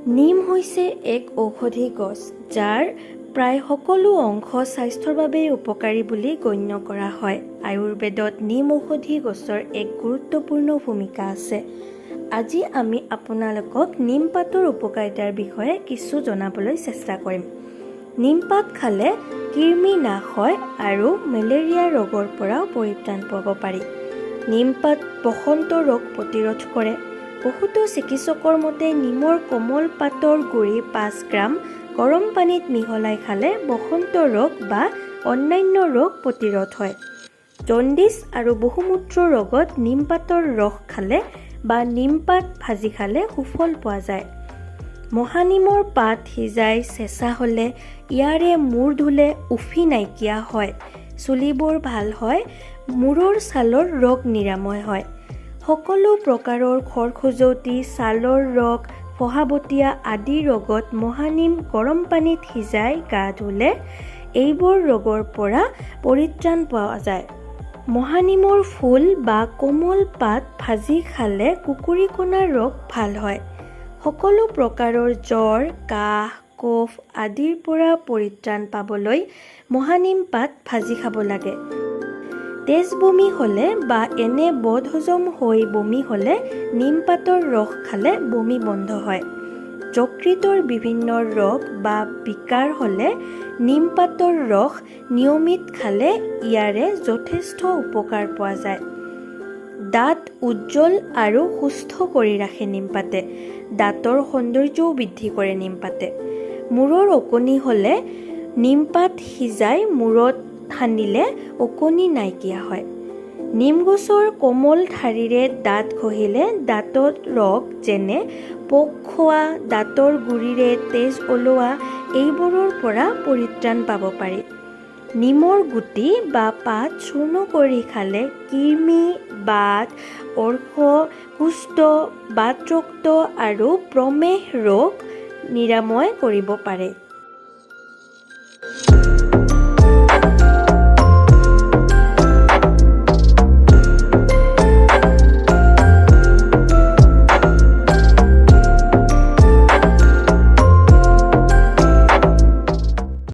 নিম হৈছে এক ঔষধি গছ, যাৰ প্ৰায় সকলো অংশ স্বাস্থ্যৰ বাবে উপকাৰী বুলি গণ্য কৰা হয়। আয়ুৰ্বেদত নিম ঔষধি গছৰ এক গুৰুত্বপূৰ্ণ ভূমিকা আছে। আজি আমি আপোনালোকক নিম পাতৰ উপকাৰিতাৰ বিষয়ে কিছু জনাবলৈ চেষ্টা কৰিম। নিম পাত খালে কৃমি নাশ হয় আৰু মেলেৰিয়া ৰোগৰ পৰাও পৰিত্ৰাণ পাব পাৰি। নিম পাত বসন্ত ৰোগ প্ৰতিৰোধ কৰে। বহুতো চিকিৎসকৰ মতে নিমৰ কোমল পাতৰ গুৰি 5 গ্ৰাম গৰম পানীত মিহলাই খালে বসন্ত ৰোগ বা অন্যান্য ৰোগ প্ৰতিৰোধ হয়। জণ্ডিছ আৰু বহুমূত্ৰ ৰোগত নিম পাতৰ ৰস খালে বা নিম পাত ভাজি খালে সুফল পোৱা যায়। মহানিমৰ পাত সিজাই চেঁচা হ'লে ইয়াৰে মূৰ ধুলে উফি নাইকিয়া হয়, চুলিবোৰ ভাল হয়, মূৰৰ ছালৰ ৰোগ নিৰাময় হয়। সকলো প্ৰকাৰৰ খৰ-খজুৱতি, ছালৰ ৰোগ, ফহাবতীয়া আদি ৰোগত মহানিম গৰম পানীত সিজাই গা ধুলে এইবোৰ ৰোগৰ পৰা পৰিত্ৰাণ পোৱা যায়। মহানিমৰ ফুল বা কোমল পাত ভাজি খালে কুকুৰিকণা ৰোগ ভাল হয়। সকলো প্ৰকাৰৰ জ্বৰ, কাহ, কফ আদিৰ পৰা পৰিত্ৰাণ পাবলৈ মহানিম পাত ভাজি খাব লাগে। তেজ বমি হ'লে বা এনে বদহজম হৈ বমি হ'লে নিম পাতৰ ৰস খালে বমি বন্ধ হয়। যকৃতৰ বিভিন্ন ৰোগ বা বিকাৰ হ'লে নিম পাতৰ ৰস নিয়মিত খালে ইয়াৰে যথেষ্ট উপকাৰ পোৱা যায়। দাঁত উজ্জ্বল আৰু সুস্থ কৰি ৰাখে নিম পাতে। দাঁতৰ সৌন্দৰ্যও বৃদ্ধি কৰে নিম পাতে। মূৰৰ ওকণি হ'লে নিম পাত সিজাই মূৰত সানিলে ওকণি নাইকিয়া হয়। নিম গছৰ কোমল ঠাৰিৰে দাঁত ঘঁহিলে দাঁতত ৰোগ যেনে পোক খোৱা, দাঁতৰ গুৰিৰে তেজ ওলোৱা এইবোৰৰ পৰা পৰিত্ৰাণ পাব পাৰি। নিমৰ গুটি বা পাত চূৰ্ণ কৰি খালে কৃমি, বাত, অৰ্শ, কুষ্ঠ, বাতৰক্ত আৰু প্ৰমেহ ৰোগ নিৰাময় কৰিব পাৰে।